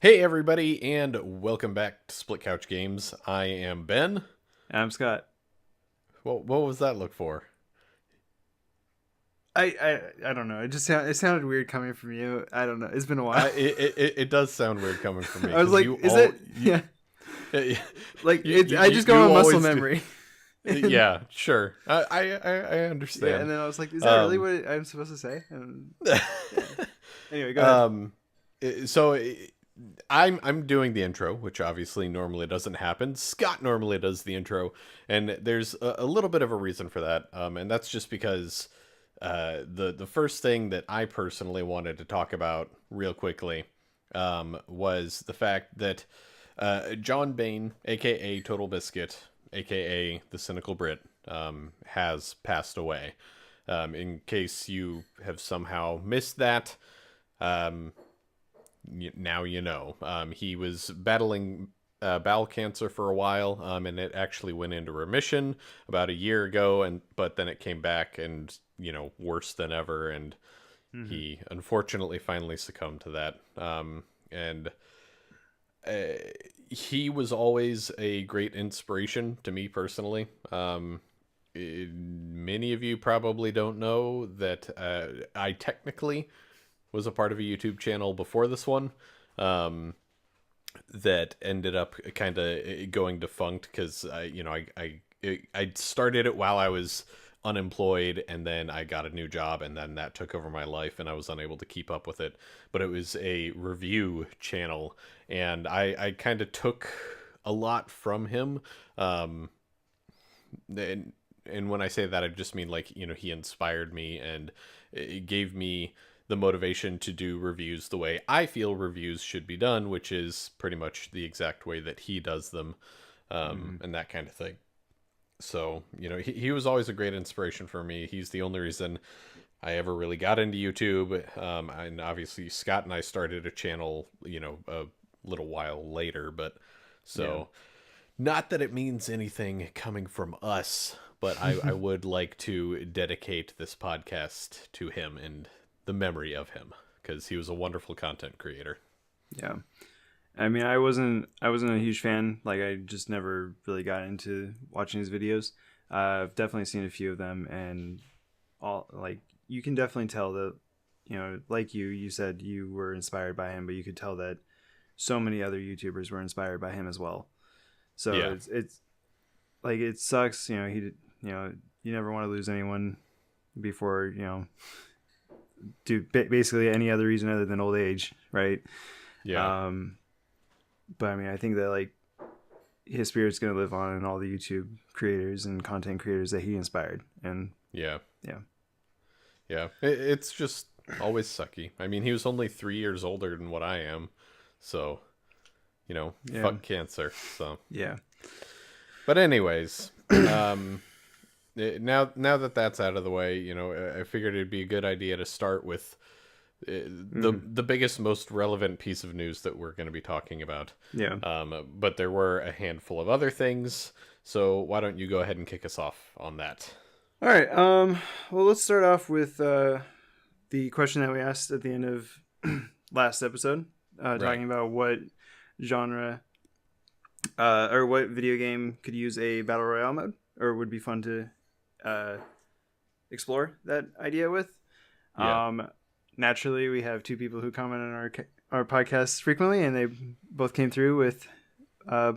Hey everybody, and welcome back to Split Couch Games. I am Ben. I'm Scott. What was that look for? I don't know. It sounded weird coming from you. I don't know. It's been a while. It does sound weird coming from me I was because like, is it? Yeah. you Like it. I just go you on muscle always do. memory. And, Yeah, sure. I yeah, understand. and then I was like, is that really Um, what I'm supposed to say? And yeah. Anyway, go ahead. um, so I'm doing the intro, which obviously normally doesn't happen. Scott normally does the intro, and there's a little bit of a reason for that. And that's just because the first thing that I personally wanted to talk about real quickly was the fact that John Bain, aka Total Biscuit, aka the Cynical Brit, has passed away. In case you have somehow missed that, um, now you know. He was battling bowel cancer for a while, and it actually went into remission about a year ago, and but then it came back and worse than ever, and Hmm. he unfortunately finally succumbed to that. And uh, he was always a great inspiration to me personally. Many of you probably don't know that I technically was a part of a YouTube channel before this one. Um, that ended up kind of going defunct because I started it while I was unemployed, and then I got a new job, and then that took over my life, and I was unable to keep up with it. But it was a review channel, and I kind of took a lot from him. Um, and when I say that, I just mean like he inspired me and it gave me the motivation to do reviews the way I feel reviews should be done, which is pretty much the exact way that he does them, Hmm. and that kind of thing. So he was always a great inspiration for me. He's the only reason I ever really got into YouTube, and obviously Scott and I started a channel a little while later, but Yeah. so not that it means anything coming from us, but I would like to dedicate this podcast to him and the memory of him because he was a wonderful content creator. Yeah. I mean, I wasn't a huge fan. Like, I just never really got into watching his videos. I've definitely seen a few of them, and all like you can definitely tell that like you said you were inspired by him, but you could tell that so many other YouTubers were inspired by him as well. So Yeah, it's like it sucks. You never want to lose anyone before basically any other reason other than old age, right? yeah, Um, but I mean, I think that like his spirit's gonna live on in all the YouTube creators and content creators that he inspired, and yeah, yeah, yeah. It's just always sucky. I mean, he was only 3 years older than what I am, so yeah, fuck cancer. So, yeah. but anyways, now that that's out of the way, I figured it'd be a good idea to start with Hmm. the biggest, most relevant piece of news that we're going to be talking about. Yeah. But there were a handful of other things, so why don't you go ahead and kick us off on that? All right. Well, let's start off with the question that we asked at the end of last episode, Right. talking about what genre or what video game could use a battle royale mode or would be fun to uh, explore that idea with. Yeah. Um, Naturally, we have two people who comment on our podcasts frequently, and they both came through with uh,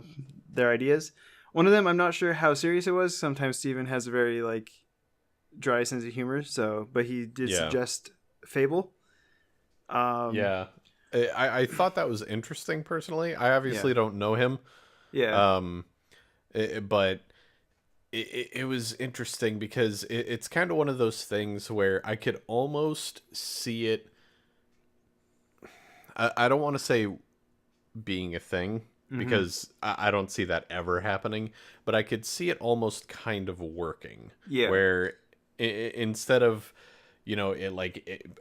their ideas. One of them, I'm not sure how serious it was. Sometimes Steven has a very like dry sense of humor, so but he did Yeah. suggest Fable. Um, Yeah. I thought that was interesting personally. I yeah, obviously don't know him, yeah, um, but it was interesting because it's kind of one of those things where I could almost see it. I don't want to say being a thing mm-hmm. because I don't see that ever happening, but I could see it almost kind of working Yeah, where instead of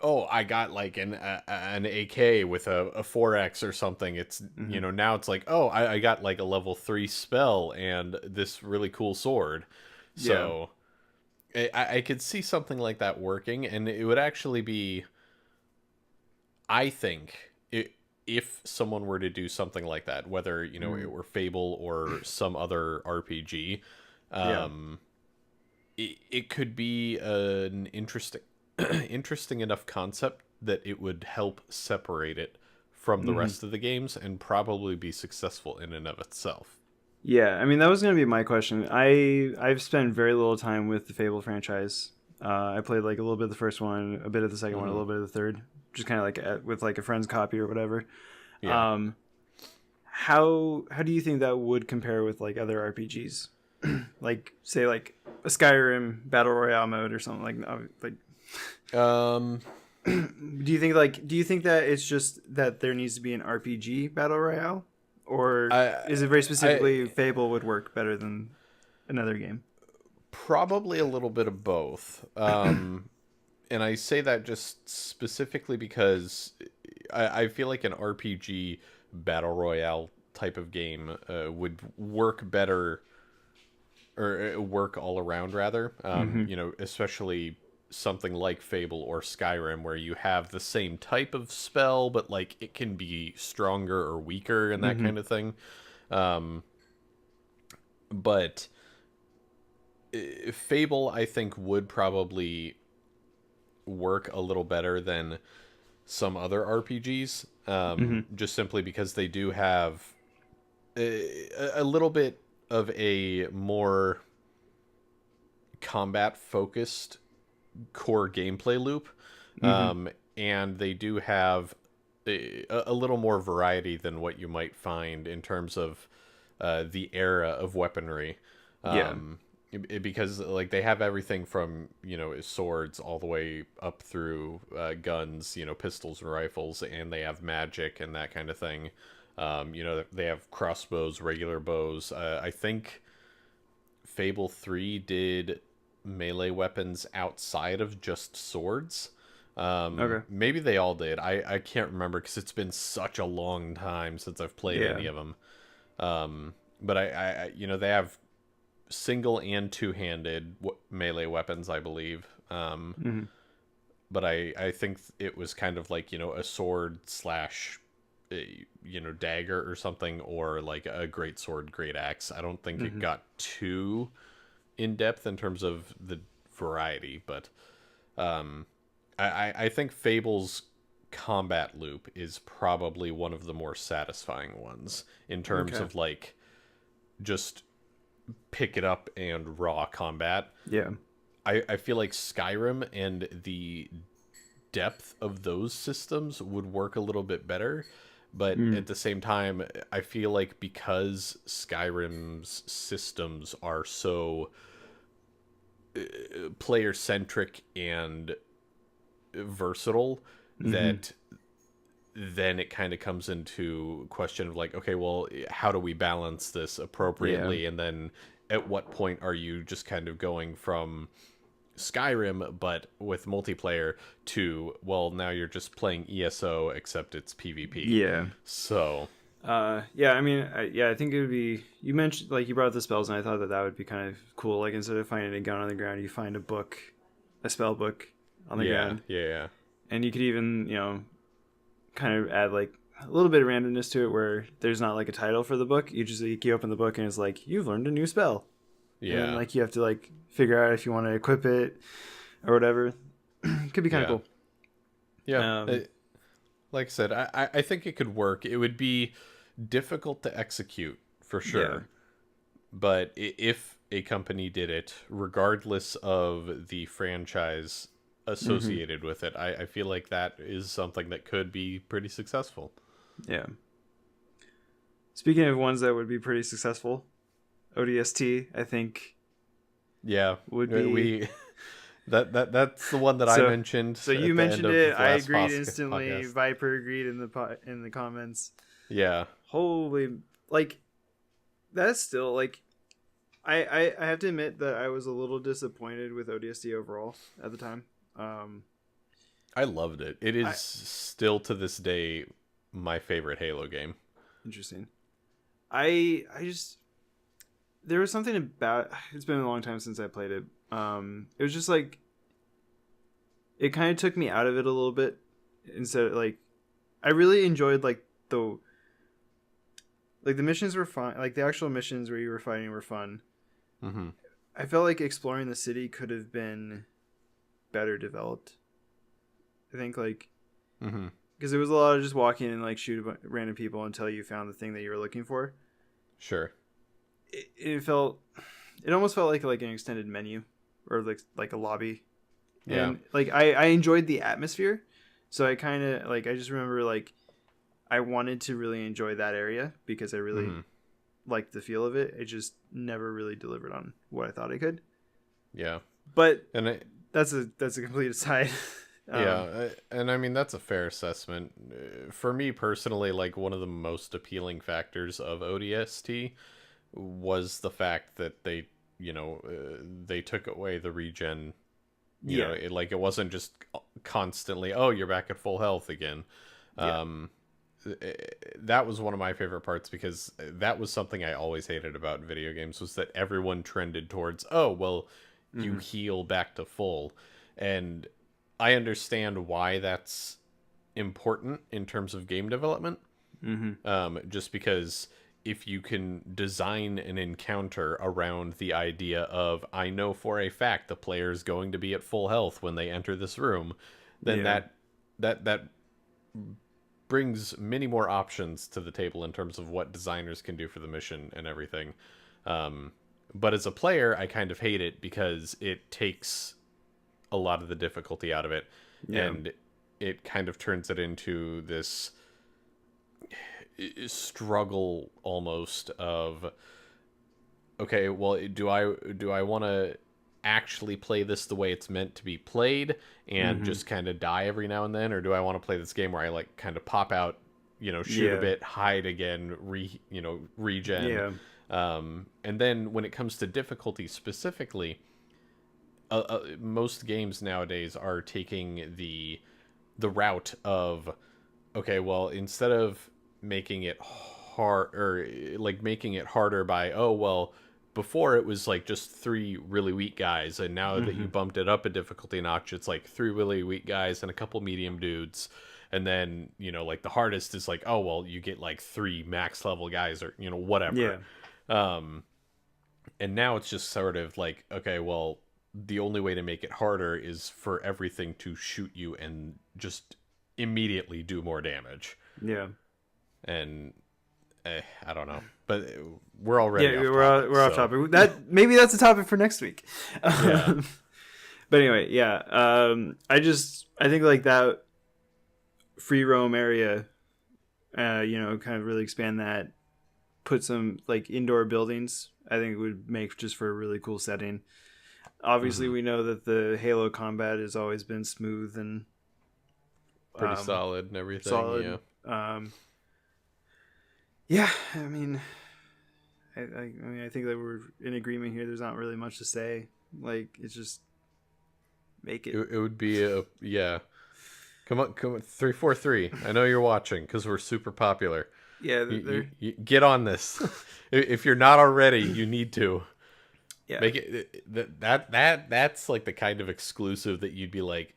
oh, I got like an AK with a 4x or something. It's mm-hmm. now it's like, oh, I got like a level 3 spell and this really cool sword. Yeah, So I could see something like that working, and it would actually be, I think it. if someone were to do something like that, whether it were Fable or some other RPG, Yeah. um, it could be an interesting interesting enough concept that it would help separate it from the Hmm. rest of the games and probably be successful in and of itself. Yeah, I mean that was gonna be my question. I've spent very little time with the Fable franchise. I played like a little bit of the first one, a bit of the second one, a Hmm. little bit of the third, just kind of like with like a friend's copy or whatever. Yeah. Um, how do you think that would compare with like other RPGs, like say like a Skyrim battle royale mode or something like? Um, Do you think that it's just that there needs to be an RPG battle royale, or I, is it very I specifically Fable would work better than another game? probably a little bit of both. And I say that just specifically because I feel like an RPG battle royale type of game would work better or work all around rather. Mm-hmm. Especially something like Fable or Skyrim where you have the same type of spell, but like it can be stronger or weaker and that Mm-hmm. kind of thing. But Fable, I think, would probably work a little better than some other RPGs, Mm-hmm. just simply because they do have a little bit of a more combat focused core gameplay loop, Mm-hmm. and they do have a little more variety than what you might find in terms of the era of weaponry. Yeah. Um, because like they have everything from swords all the way up through guns, pistols and rifles, and they have magic and that kind of thing. They have crossbows, regular bows. I think Fable 3 did melee weapons outside of just swords. Okay. Maybe they all did. I can't remember because it's been such a long time since I've played Yeah. any of them. But they have single and two-handed melee weapons, I believe. Mm-hmm. But I think it was kind of like a sword slash dagger or something, or like a great sword, great axe. I don't think it Mm-hmm. got too in depth in terms of the variety, but um, I think Fable's combat loop is probably one of the more satisfying ones in terms Okay. of like just pick it up and raw combat. Yeah. I feel like Skyrim and the depth of those systems would work a little bit better. But Mm. at the same time, I feel like because Skyrim's systems are so player centric and versatile, Mm-hmm. that then it kind of comes into question of like, okay, well, how do we balance this Yeah. appropriately? And then at what point are you just kind of going from Skyrim but with multiplayer to, well, now you're just playing ESO except it's PvP. Yeah. So Yeah, I mean, I think it would be. You mentioned like you brought up the spells, and I thought that that would be kind of cool. Like instead of finding a gun on the ground, you find a book, a spell book on the yeah, ground, yeah, and you could even kind of add like a little bit of randomness to it, where there's not like a title for the book. You open the book and it's like you've learned a new spell, and then yeah, like you have to like figure out if you want to equip it or whatever. Could be kind of yeah, cool. yeah. Um, Like I said, I think it could work. It would be difficult to execute for yeah. sure. But if a company did it, regardless of the franchise Hmm. associated with it, I feel like that is something that could be pretty successful. Yeah. Speaking of ones that would be pretty successful, ODST, I think Yeah, would be we that's the one that I so. mentioned So you at the end mentioned of it. the I last agreed instantly. podcast. Viper agreed in the comments. Yeah, Holy, like that's still like I have to admit that I was a little disappointed with ODST overall at the time. Um, I loved it. It is I still to this day my favorite Halo game. Interesting. I just there was something about it's been a long time since I played it. It was just like it kind of took me out of it a little bit instead of like I really enjoyed like the missions were fun. Like the actual missions where you were fighting were fun. Mm-hmm. I felt like exploring the city could have been better developed. I think like Mm-hmm. because it was a lot of just walking and like shoot random people until you found the thing that you were looking for. Sure. It almost felt like an extended menu or like a lobby, Yeah. and like I enjoyed the atmosphere, so I kind of like I just remember like I wanted to really enjoy that area because I really Mm-hmm. liked the feel of it. It just never really delivered on what I thought it could. Yeah. But And I, that's a complete aside. and I mean that's a fair assessment. For me personally, like one of the most appealing factors of ODST was the fact that they took away the regen. Yeah, It wasn't just constantly, oh, you're back at full health again. yeah, Um, that was one of my favorite parts because that was something I always hated about video games was that everyone trended towards, oh, well, you mm-hmm. heal back to full. And I understand why that's important in terms of game development. Mm-hmm. Just because if you can design an encounter around the idea of, I know for a fact the player is going to be at full health when they enter this room, then Yeah, that brings many more options to the table in terms of what designers can do for the mission and everything. But as a player, I kind of hate it because it takes a lot of the difficulty out of it, yeah, and it kind of turns it into this struggle almost of, okay, well, do I want to actually play this the way it's meant to be played and mm-hmm. just kind of die every now and then, or do I want to play this game where I like kind of pop out, shoot a Yeah, bit, hide again, regen. yeah, And then when it comes to difficulty specifically, most games nowadays are taking the route of, okay, well, instead of making it hard or like making it harder by, oh, well, before it was like just three really weak guys, and now that mm-hmm. you bumped it up a difficulty notch, it's like three really weak guys and a couple medium dudes. And then, like the hardest is like, oh, well, you get like three max level guys or, Yeah, whatever. Um, and now it's just sort of like, okay, well, the only way to make it harder is for everything to shoot you and just immediately do more damage. yeah. And I don't know, but we're Yeah, already off topic. we're off So topic. That maybe that's a topic for next week. yeah, But anyway, yeah. I think like that free roam area, kind of really expand that. Put some like indoor buildings. I think it would make just for a really cool setting. Obviously, mm-hmm. we know that the Halo combat has always been smooth and Pretty solid and everything. solid. Yeah, Yeah, I mean, I think that we're in agreement here. There's not really much to say. Like, it's just make it. it would be a yeah. Come on, 343. I know you're watching because we're super popular. Yeah, You get on this. If you're not already, you need to yeah, make it. That's like the kind of exclusive that you'd be like,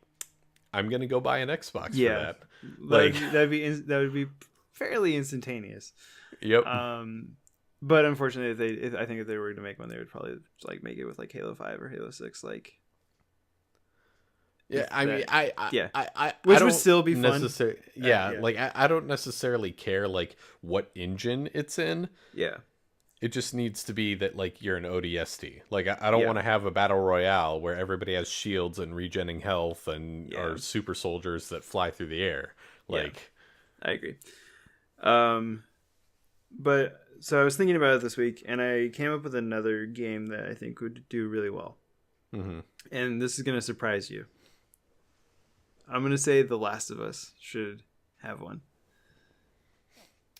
I'm gonna go buy an Xbox for yeah. that. Like, That would be fairly instantaneous. yep. But unfortunately, I think if they were to make one, they would probably like make it with like Halo 5 or Halo 6, like. Yeah, I mean, Yeah, I which don't would still be fun. Yeah, Yeah. like I don't necessarily care like what engine it's in. Yeah, It just needs to be that like you're an ODST. Like I don't Yeah. want to have a battle royale where everybody has shields and regenning health and Yeah. are super soldiers that fly through the air. Yeah. Like, I agree. But so I was thinking about it this week, and I came up with another game that I think would do really well. mm-hmm. And this is going to surprise you. I'm going to say The Last of Us should have one.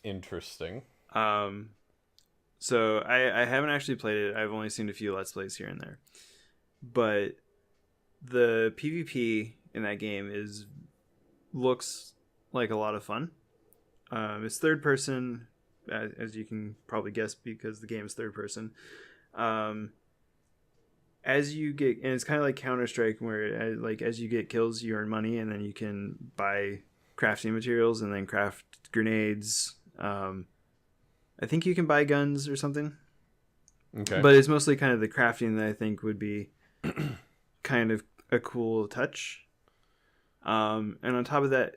Interesting. So I haven't actually played it. I've only seen a few Let's Plays here and there. But the PvP in that game looks like a lot of fun. It's third person, as you can probably guess, because the game is third person. As you get, and it's kind of like Counter-Strike, where like as you get kills, you earn money, and then you can buy crafting materials and then craft grenades. I think you can buy guns or something, Okay. but it's mostly kind of the crafting that I think would be kind of a cool touch. And on top of that,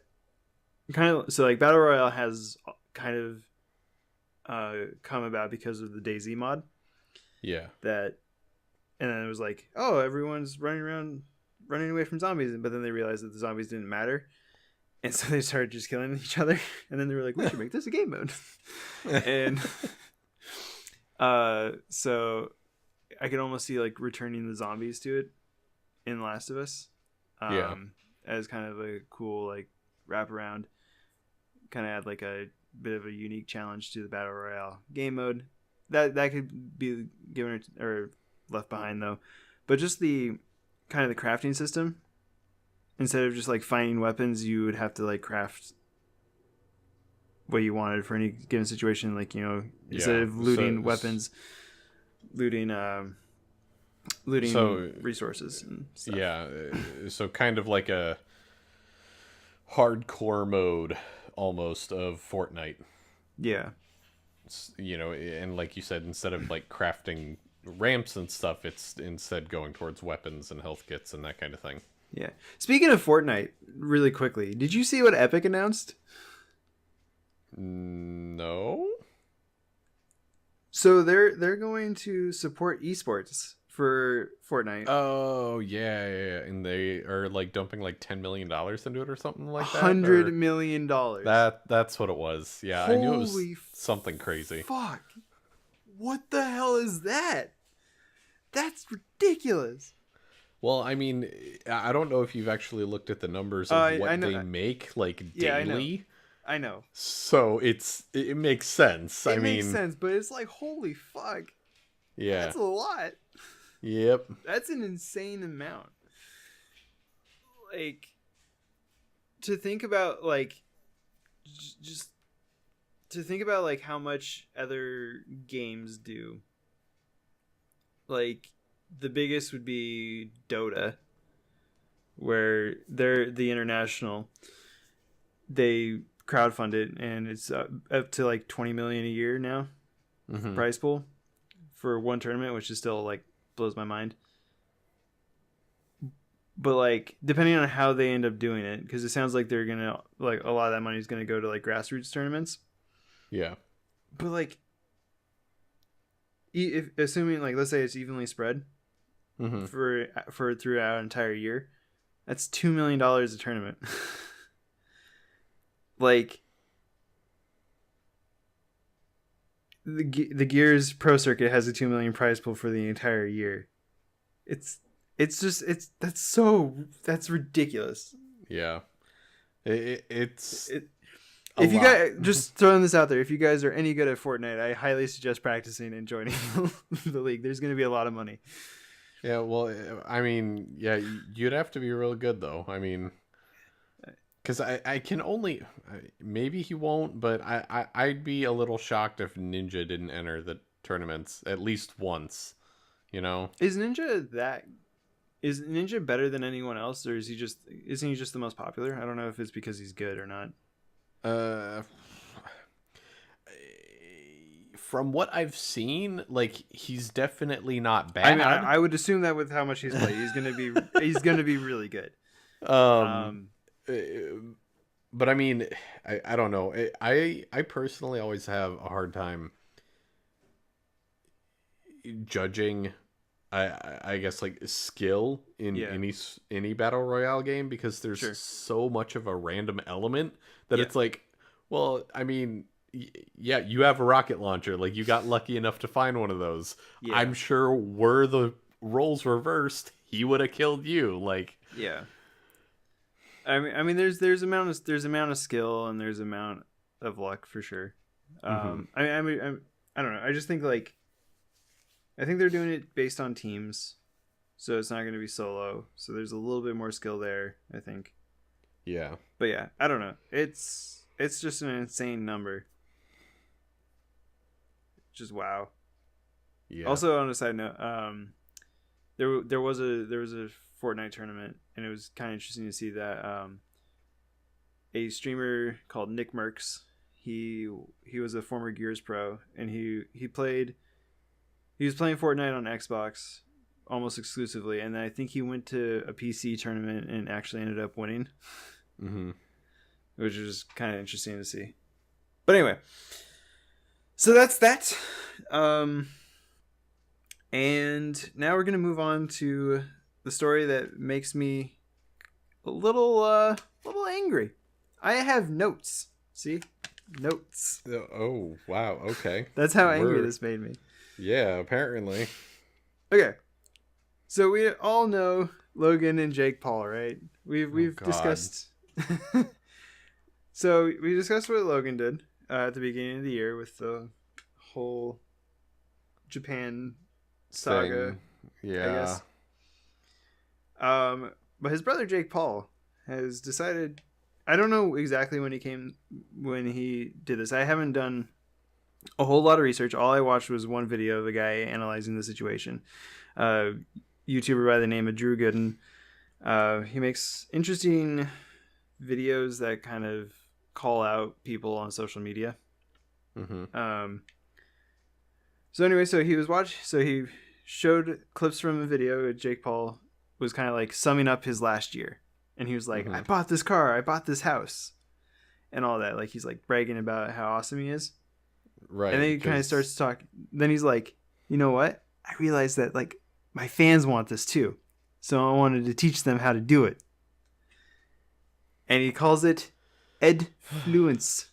kind of so like Battle Royale has kind of come about because of the DayZ mod. Yeah. That, and then it was like, oh, everyone's running around, running away from zombies, but then they realized that the zombies didn't matter, and so they started just killing each other. And then they were like, we should make this a game mode. And so I could almost see like returning the zombies to it in Last of Us. Yeah. As kind of a cool like wraparound, kind of add like a bit of a unique challenge to the battle royale game mode. That could be given or left behind though, but just the kind of the crafting system. Instead of just like finding weapons, you would have to like craft what you wanted for any given situation. Like, you know, instead of looting weapons, looting resources and stuff. Yeah, so kind of like a hardcore mode almost of Fortnite. Yeah. You know, and like you said, instead of like crafting ramps and stuff, it's instead going towards weapons and health kits and that kind of thing. Yeah. Speaking of Fortnite, really quickly, did you see what Epic announced? No. So they're going to support esports for Fortnite. Oh yeah, and they are like dumping like $10 million into it or something like that. $100 million. That's what it was. Yeah, I knew it was something crazy. Fuck! What the hell is that? That's ridiculous. Well, I mean, I don't know if you've actually looked at the numbers of what they make like daily. I know. So it makes sense. It makes sense, but it's like, holy fuck. Yeah. That's a lot. Yep. That's an insane amount. Like, to think about like just to think about like how much other games do. Like, the biggest would be Dota, where they're the international. They crowdfund it, and it's up to like 20 million a year now. Mm-hmm. Prize pool for one tournament, which is still like blows my mind. But like, depending on how they end up doing it, because it sounds like they're gonna like a lot of that money is gonna go to like grassroots tournaments. Yeah. But like, if assuming like let's say it's evenly spread for throughout an entire year, that's $2 million a tournament. Like, the Gears Pro Circuit has a 2 million prize pool for the entire year. That's ridiculous. Yeah. It's if you guys just throwing this out there, if you guys are any good at Fortnite, I highly suggest practicing and joining the league. There's going to be a lot of money. Yeah, well, I mean, yeah, you'd have to be real good though. I mean, because I can only maybe he won't, but I'd be a little shocked if Ninja didn't enter the tournaments at least once. You know, is Ninja better than anyone else, or isn't he just the most popular? I don't know if it's because he's good or not. From what I've seen, like, he's definitely not bad. I mean, I would assume that with how much he's played, he's gonna be really good. But I mean, I don't know. I personally always have a hard time judging. I guess like skill in any battle royale game, because there's so much of a random element that it's like, well, I mean, yeah, you have a rocket launcher, like you got lucky enough to find one of those. Yeah. I'm sure were the roles reversed, he would have killed you. Like, yeah. I mean, there's amount of skill and there's amount of luck for sure. I mean, I don't know. I just think like, I think they're doing it based on teams, so it's not going to be solo. So there's a little bit more skill there, I think. Yeah. But yeah, I don't know. It's just an insane number. Just wow. Yeah. Also, on a side note, there was a Fortnite tournament, and it was kind of interesting to see that a streamer called Nick Merckx. He was a former Gears pro, and he was playing Fortnite on Xbox almost exclusively, and I think he went to a PC tournament and actually ended up winning, which was kind of interesting to see. But anyway, so that's that. And now we're gonna move on to the story that makes me a little angry. I have notes. See, notes. Oh wow. Okay. That's how angry this made me. Yeah. Apparently. Okay. So we all know Logan and Jake Paul, right? We've discussed. So we discussed what Logan did at the beginning of the year with the whole Japan saga. Yeah. I guess. But his brother Jake Paul has decided. I don't know exactly when he did this. I haven't done a whole lot of research. All I watched was one video of a guy analyzing the situation. YouTuber by the name of Drew Gooden. He makes interesting videos that kind of call out people on social media. So anyway, he showed clips from a video where Jake Paul was kind of like summing up his last year, and he was like, I bought this car, I bought this house, and all that. Like, he's like bragging about how awesome he is, right? And then he kind of starts to talk. Then he's like, you know what, I realized that like my fans want this too, so I wanted to teach them how to do it. And he calls it Edfluence.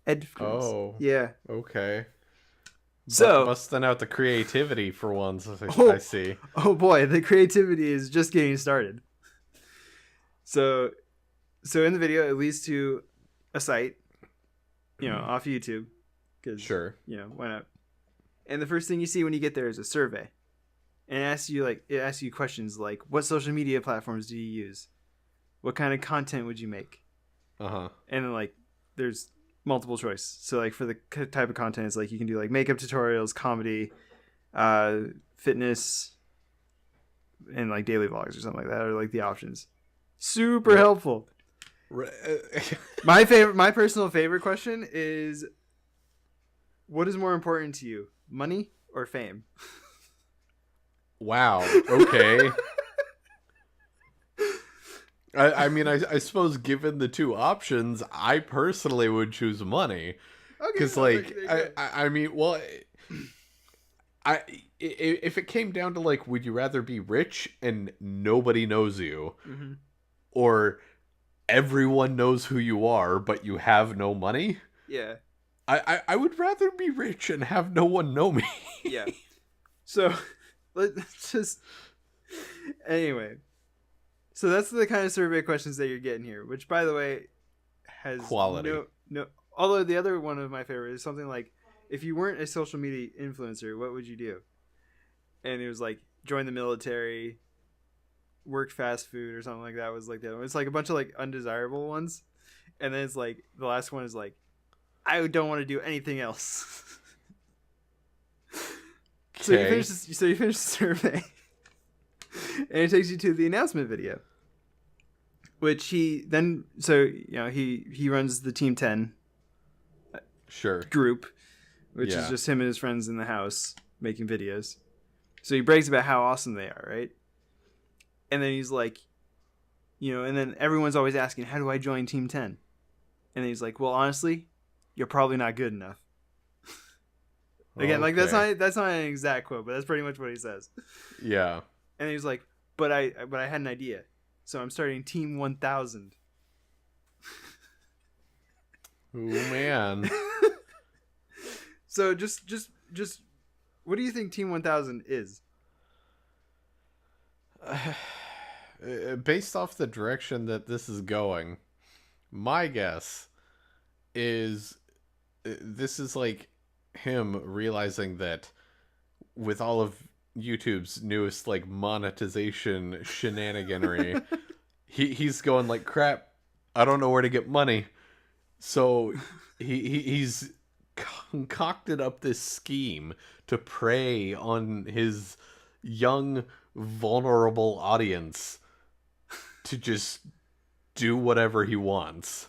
Edfluence. Oh. Yeah. Okay. So busting out the creativity for once. I see. Oh boy, the creativity is just getting started. So in the video, it leads to a site, off YouTube, because sure, why not? And the first thing you see when you get there is a survey, and it asks you questions like, what social media platforms do you use? What kind of content would you make? And then like there's multiple choice. So like for the type of content, it's like you can do like makeup tutorials, comedy, fitness, and like daily vlogs or something like that, or like the options. Super helpful. My personal favorite question is, what is more important to you, money or fame? Wow. Okay. I mean, I suppose given the two options, I personally would choose money. Because, like, I mean, well, if it came down to, like, would you rather be rich and nobody knows you, or everyone knows who you are, but you have no money? Yeah. I would rather be rich and have no one know me. Yeah. So, let's just... Anyway... So that's the kind of survey questions that you're getting here, which, by the way, has quality. No. Although the other one of my favorite is something like, if you weren't a social media influencer, what would you do? And it was like, join the military, work fast food, or something like that. Was like the other one. It's like a bunch of like undesirable ones, and then it's like the last one is like, I don't want to do anything else. So you finish the survey. And it takes you to the announcement video, which he runs the Team 10 group, which is just him and his friends in the house making videos. So he brags about how awesome they are, right? And then he's like, and then everyone's always asking, how do I join Team 10? And then he's like, well, honestly, you're probably not good enough. Again, like that's not an exact quote, but that's pretty much what he says. Yeah. And he was like, but I had an idea, so I'm starting Team 1000. Oh man. So just what do you think Team 1000 is? Based off the direction that this is going, my guess is this is like him realizing that with all of YouTube's newest like monetization shenaniganery, he's going like, crap, I don't know where to get money. So he's concocted up this scheme to prey on his young, vulnerable audience to just do whatever he wants.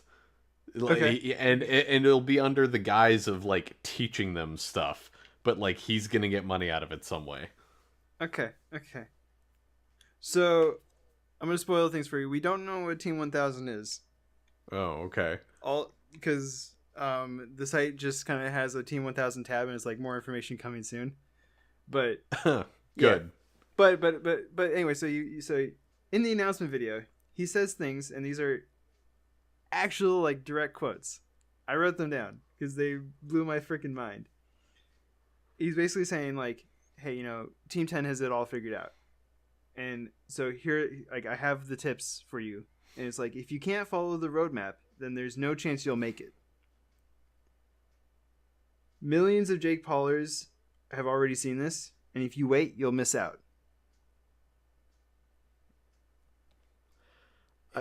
Okay. And it'll be under the guise of like teaching them stuff, but like he's gonna get money out of it some way. Okay. Okay. So I'm gonna spoil things for you. We don't know what Team 1000 is. Oh, okay. All because the site just kind of has a Team 1000 tab and it's like more information coming soon. But Good. yeah. But anyway, so in the announcement video, he says things, and these are actual like direct quotes. I wrote them down because they blew my freaking mind. He's basically saying like, "Hey, Team 10 has it all figured out." And so here, like, I have the tips for you. And it's like, if you can't follow the roadmap, then there's no chance you'll make it. Millions of Jake Paulers have already seen this. And if you wait, you'll miss out.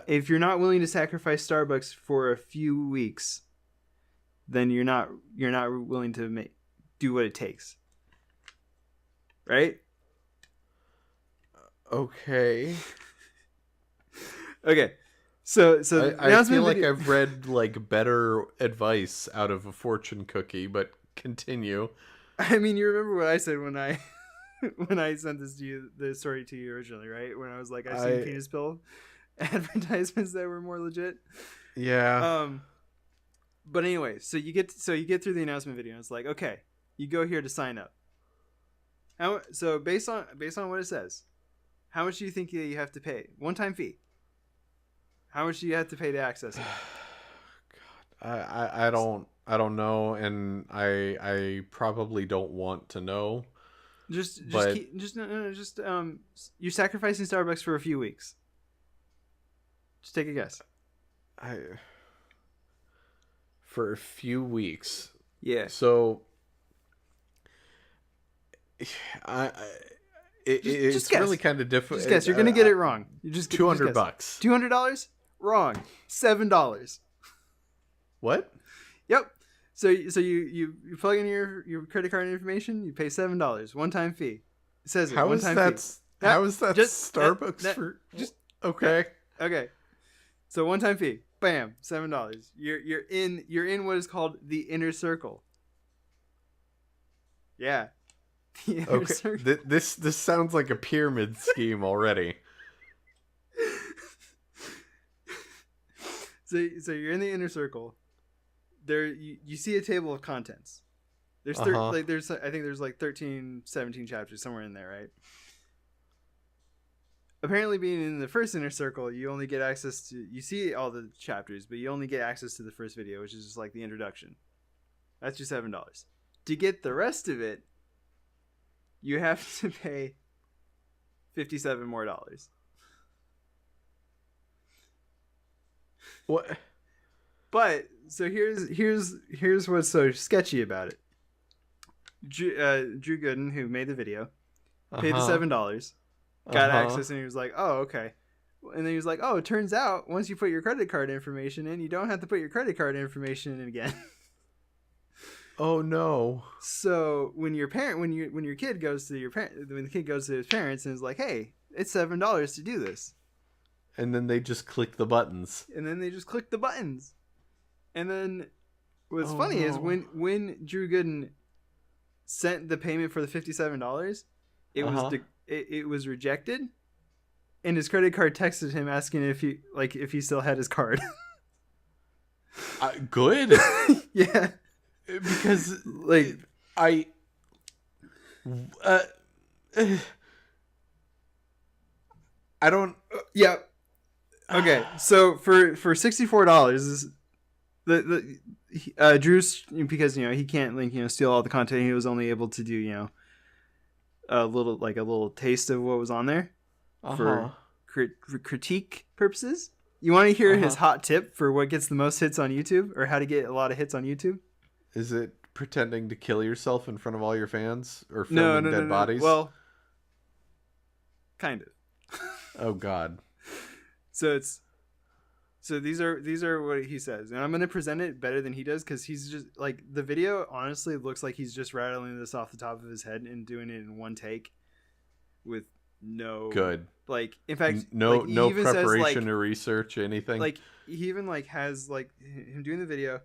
If you're not willing to sacrifice Starbucks for a few weeks, then you're not willing to do what it takes. Right? Okay. Okay. So I feel like I've read like better advice out of a fortune cookie, but continue. I mean, you remember what I said when I when I sent the story to you originally, right? When I was like, I've seen penis pill advertisements that were more legit. Yeah. But anyway, so you get through the announcement video, and it's like, okay, you go here to sign up. So based on what it says, how much do you think you have to pay? One-time fee. How much do you have to pay to access it? God, I don't know, and I probably don't want to know. You're sacrificing Starbucks for a few weeks. Just take a guess. For a few weeks. Yeah. So it's really kind of difficult. Just guess. You're gonna get it wrong. You just $200. $200? Wrong. $7. What? Yep. So you plug in your credit card information. You pay $7. One-time fee. It says it. How is that? How is that Starbucks for? Just okay. Okay. So one-time fee. Bam. $7. You're in what is called the inner circle. Yeah. Okay. This sounds like a pyramid scheme already. So you're in the inner circle. There you see a table of contents. There's I think there's like 13, 17 chapters somewhere in there, right? Apparently, being in the first inner circle, you only get access to, you see all the chapters, but you only get access to the first video, which is just like the introduction. That's your $7. To get the rest of it, you have to pay $57 more. What? But so here's what's so sketchy about it. Drew Gooden, who made the video, paid the $7, got access, and he was like, "Oh, okay." And then he was like, "Oh, it turns out once you put your credit card information in, you don't have to put your credit card information in again." Oh no! So when your kid goes to his parents and is like, "Hey, it's $7 to do this," and then they just click the buttons. And then what's funny is when Drew Gooden sent the payment for the $57, it was rejected, and his credit card texted him asking if he still had his card. Good. Yeah. Because like I don't. Yeah. Okay, so for $64, Drew's, because he can't steal all the content. He was only able to do a little taste of what was on there for critique purposes. You want to hear his hot tip for what gets the most hits on YouTube, or how to get a lot of hits on YouTube? Is it pretending to kill yourself in front of all your fans, or filming dead bodies? Well, kind of. Oh God. So these are what he says, and I'm gonna present it better than he does, because he's just like, the video honestly looks like he's just rattling this off the top of his head and doing it in one take, with no, Good. like, in fact, No, like, he no even says, preparation or research, anything. like, he even, like, has, like, him doing the video.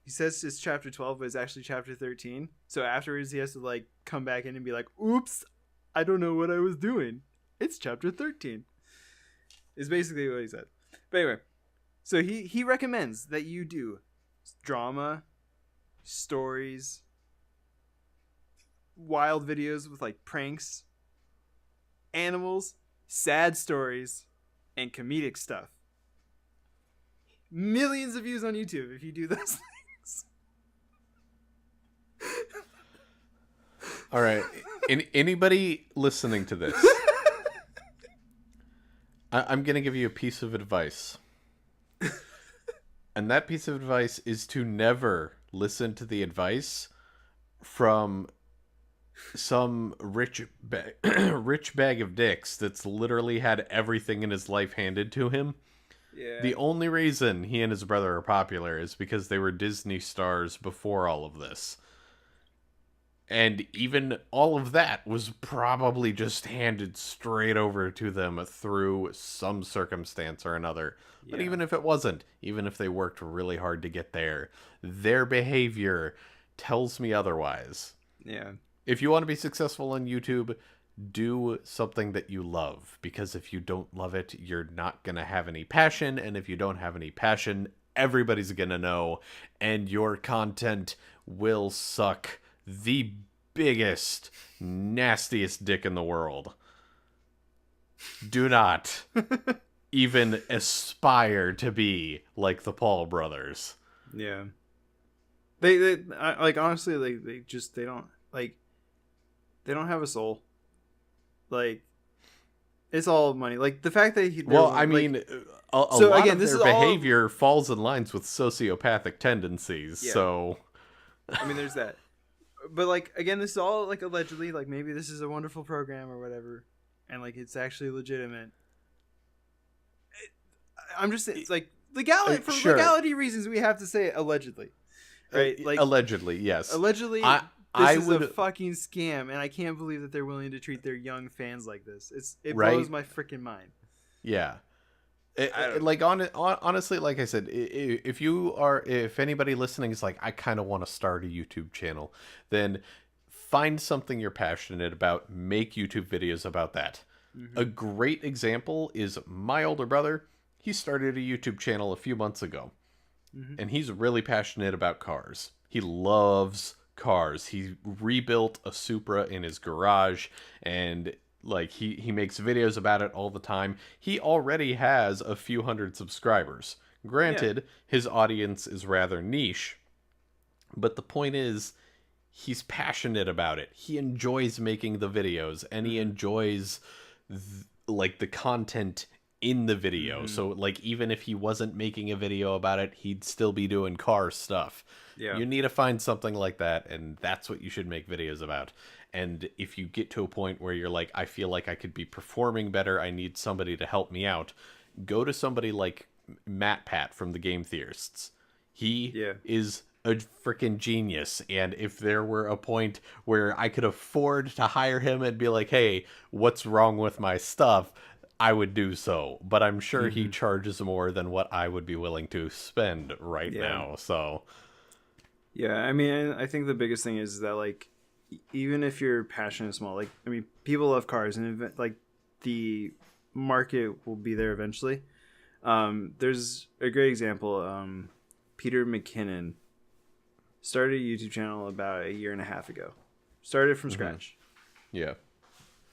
He says it's chapter 12, but it's actually chapter 13. So afterwards, he has to, like, come back in and be like, oops, I don't know what I was doing. It's chapter 13. Is basically what he said. But anyway, so he recommends that you do drama, stories, wild videos with, like, pranks, animals, sad stories, and comedic stuff. Millions of views on YouTube if you do those things. All right. Anybody listening to this, I'm going to give you a piece of advice. And that piece of advice is to never listen to the advice from some rich bag of dicks that's literally had everything in his life handed to him. Yeah. The only reason he and his brother are popular is because they were Disney stars before all of this. And even all of that was probably just handed straight over to them through some circumstance or another. But Yeah. even if it wasn't, even if they worked really hard to get there, their behavior tells me otherwise. Yeah. If you want to be successful on YouTube, do something that you love. Because if you don't love it, you're not going to have any passion. And if you don't have any passion, everybody's going to know. And your content will suck the biggest, nastiest dick in the world. Do not even aspire to be like the Paul brothers. Yeah. They like, honestly, like, they don't, like, they don't have a soul. Like, it's all money. Like, the fact that I mean, like, a so lot again, of this their is all- behavior falls in lines with sociopathic tendencies. Yeah. So, I mean, there's that. But, like, again, this is all, like, allegedly. Like, maybe this is a wonderful program or whatever, and, like, it's actually legitimate. I'm just saying, it's like, legality, for sure. legality reasons, we have to say it allegedly, right? Like, allegedly, yes. allegedly, I this is would a fucking scam, and I can't believe that they're willing to treat their young fans like this. It Right? blows my freaking mind. Yeah. don't- Like honestly, like I said, if anybody listening is like, I kind of want to start a YouTube channel, then find something you're passionate about, make YouTube videos about that. Mm-hmm. A great example is my older brother. He started a YouTube channel a few months ago, Mm-hmm. and he's really passionate about cars. He loves cars. He rebuilt a Supra in his garage, and like he makes videos about it all the time. He already has a few hundred subscribers. Granted, his audience is rather niche, but the point is, he's passionate about it. He enjoys making the videos, and he enjoys like the content in the video. So like, even if he wasn't making a video about it, he'd still be doing car stuff. Yeah. You need to find something like that, and that's what you should make videos about. And if you get to a point where you're like, I feel like I could be performing better, I need somebody to help me out, go to somebody like Matt Pat from the Game Theorists. He is a freaking genius, and if there were a point where I could afford to hire him and be like, hey, what's wrong with my stuff, I would do so. But I'm sure he charges more than what I would be willing to spend right now. So yeah, I mean, I think the biggest thing is that, like, even if you're passionate small, like, I mean, people love cars, and like, the market will be there eventually. There's a great example. Peter McKinnon started a YouTube channel about a year and a half ago. Started from scratch. yeah.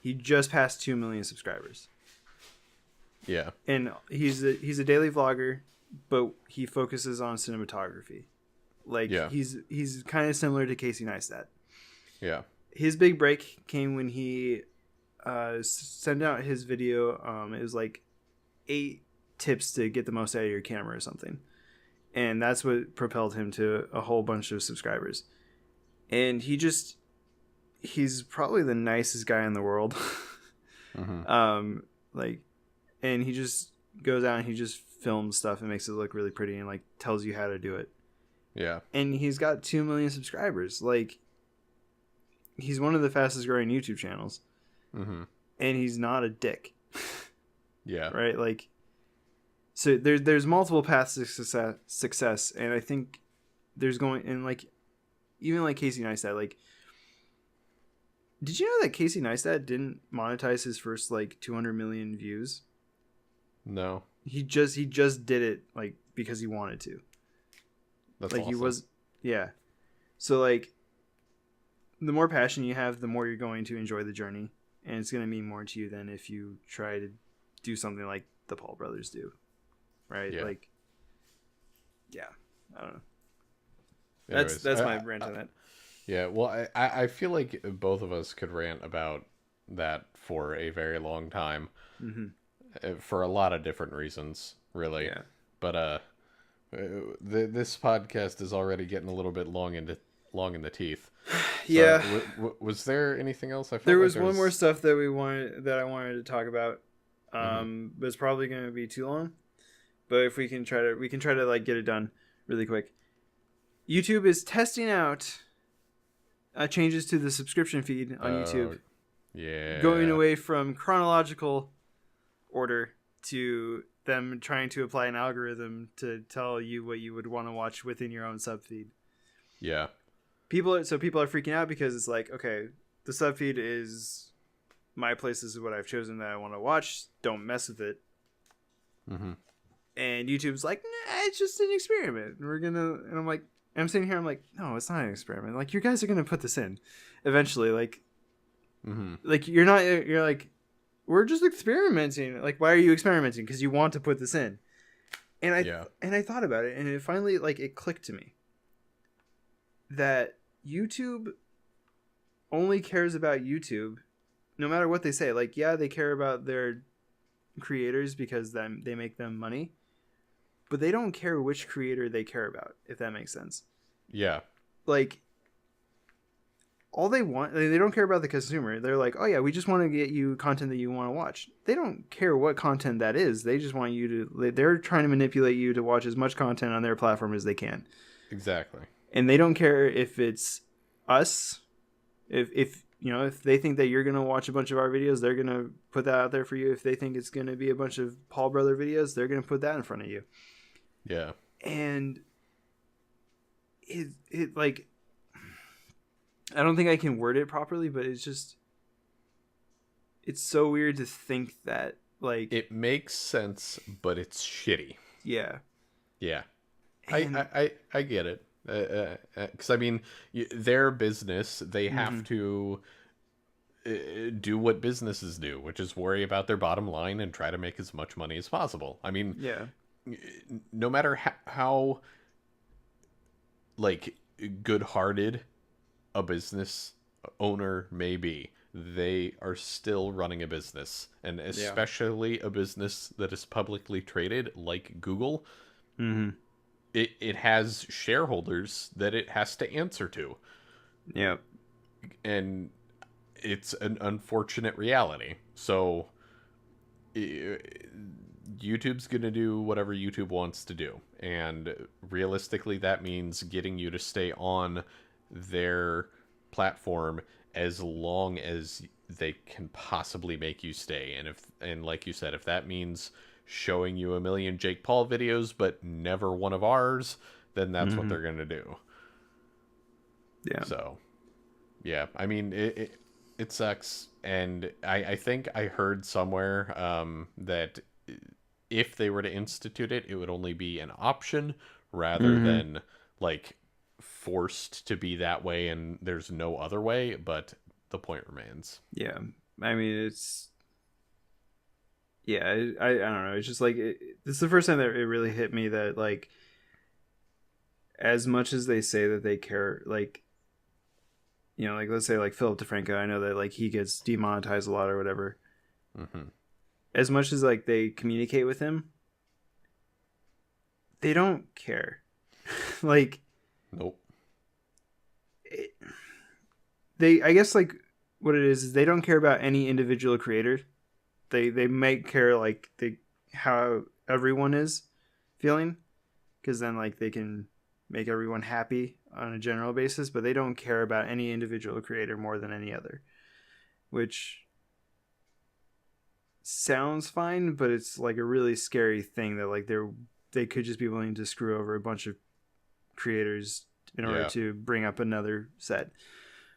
He just passed 2 million subscribers. Yeah. And he's a daily vlogger, but he focuses on cinematography. Like, he's kind of similar to Casey Neistat. Yeah. His big break came when he sent out his video. It was like 8 tips to get the most out of your camera or something, and that's what propelled him to a whole bunch of subscribers. And he's probably the nicest guy in the world. Like, and he just goes out and he just films stuff and makes it look really pretty and, like, tells you how to do it. Yeah. And he's got 2 million subscribers. Like, he's one of the fastest growing YouTube channels. and he's not a dick. Yeah. Right? Like, so there's multiple paths to success, and I think there's going, and like, even like Casey Neistat, like, did you know that Casey Neistat didn't monetize his first like 200 million views? No. He just did it like because he wanted to. That's Like he awesome. was, yeah. So like, the more passion you have, the more you're going to enjoy the journey, and it's going to mean more to you than if you try to do something like the Paul brothers do, right? Yeah. Like, yeah, I don't know. Anyways, That's my rant on that. yeah. Well, I feel like both of us could rant about that for a very long time, Mm-hmm. for a lot of different reasons, really. Yeah. But this podcast is already getting a little bit long in the teeth. So, Yeah. was there anything else? I felt There like was there one more was. stuff that I wanted to talk about. Mhm. But it's probably going to be too long. But if we can try to like get it done really quick. YouTube is testing out changes to the subscription feed on YouTube, going Yeah. away from chronological order to them trying to apply an algorithm to tell you what you would want to watch within your own subfeed. Yeah. People are freaking out because it's like, okay, the subfeed is my place. This is what I've chosen that I want to watch. Don't mess with it. Mm-hmm. And YouTube's like, nah, it's just an experiment. And I'm like, I'm sitting here, I'm like, no, it's not an experiment. Like, you guys are gonna put this in eventually. Mm-hmm. Like you're like, we're just experimenting. Like, why are you experimenting? Because you want to put this in. Yeah. And I thought about it, and it finally like it clicked to me that YouTube only cares about YouTube, no matter what they say. Like, yeah, they care about their creators because then they make them money, but they don't care which creator they care about, if that makes sense. Yeah. Like, all they want, they don't care about the consumer. They're like, oh yeah, we just want to get you content that you want to watch. They don't care what content that is. They just want you to, they're trying to manipulate you to watch as much content on their platform as they can. Exactly. And they don't care if it's us. If you know, if they think that you're going to watch a bunch of our videos, they're going to put that out there for you. If they think it's going to be a bunch of Paul Brother videos, they're going to put that in front of you. Yeah. And it like, I don't think I can word it properly, but it's just, it's so weird to think that like, It makes sense, but it's shitty. yeah. Yeah. And, I get it. Because I mean, their business, they have to do what businesses do, which is worry about their bottom line and try to make as much money as possible. I mean, yeah. no matter how like good-hearted a business owner may be, they are still running a business, and especially a business that is publicly traded like Google. Mm-hmm. It has shareholders that it has to answer to, Yeah. and it's an unfortunate reality. So YouTube's going to do whatever YouTube wants to do, and realistically that means getting you to stay on their platform as long as they can possibly make you stay. And like you said, if that means showing you a million Jake Paul videos but never one of ours, then that's what they're going to do. Yeah. So yeah, I mean, it sucks. And I think I heard somewhere that if they were to institute it, it would only be an option rather than like forced to be that way and there's no other way. But the point remains. Yeah. I mean, it's, yeah, I don't know. It's just like, this is the first time that it really hit me that like, as much as they say that they care, like, you know, like let's say like Philip DeFranco, I know that like he gets demonetized a lot or whatever. Mm-hmm. As much as like they communicate with him, they don't care. Like, Nope. I guess like what it is they don't care about any individual creator. They might care like how everyone is feeling, because then like they can make everyone happy on a general basis, but they don't care about any individual creator more than any other, which sounds fine, but it's like a really scary thing that like they could just be willing to screw over a bunch of creators in order Yeah. to bring up another set,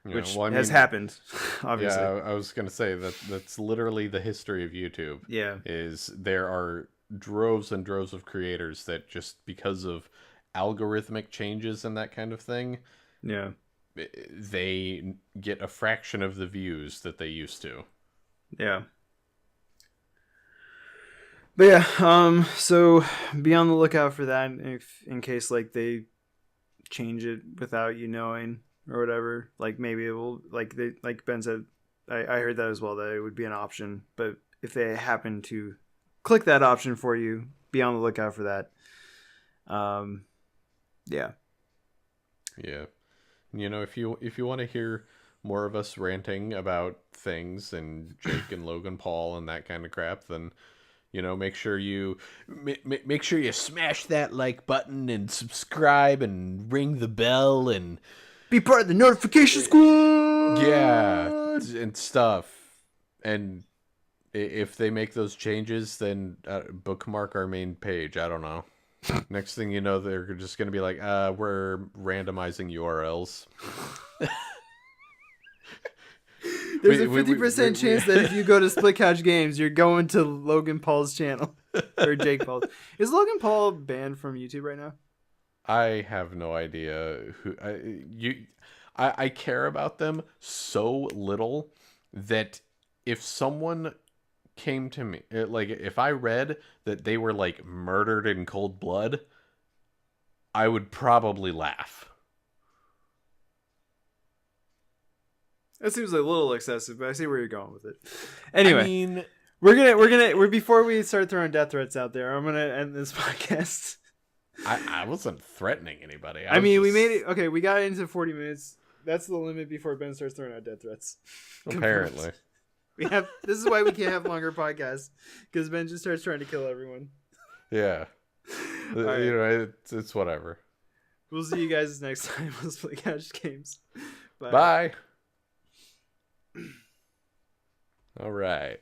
Yeah. which Well, I has mean, happened, yeah, obviously. I was gonna say that that's literally the history of YouTube. Yeah, Is there are droves and droves of creators that just because of algorithmic changes and that kind of thing, yeah, they get a fraction of the views that they used to. yeah. But yeah, so be on the lookout for that if in case like they change it without you knowing or whatever. Like maybe it will like Ben said, I heard that as well, that it would be an option. But if they happen to click that option for you, be on the lookout for that. Yeah. Yeah. If you want to hear more of us ranting about things and Jake and Logan Paul and that kind of crap, then make sure you make sure you smash that like button and subscribe and ring the bell and Be part of the notification yeah squad. and stuff. And if they make those changes, then bookmark our main page. I don't know. Next thing you know, they're just going to be like, we're randomizing URLs. There's a 50% chance that if you go to Split Couch Games, you're going to Logan Paul's channel or Jake Paul's. Is Logan Paul banned from YouTube right now? I have no idea who I care about them so little that if someone came to me, like if I read that they were like murdered in cold blood, I would probably laugh. That seems a little excessive, but I see where you're going with it. I Anyway, mean, we're before we start throwing death threats out there, I'm gonna end this podcast. I wasn't threatening anybody. I mean, we made it. Okay, we got into 40 minutes. That's the limit before Ben starts throwing out death threats. Apparently. We have. This is why we can't have longer podcasts, because Ben just starts trying to kill everyone. Yeah. Right. It's whatever. We'll see you guys next time on Split Couch Games. Bye. All right.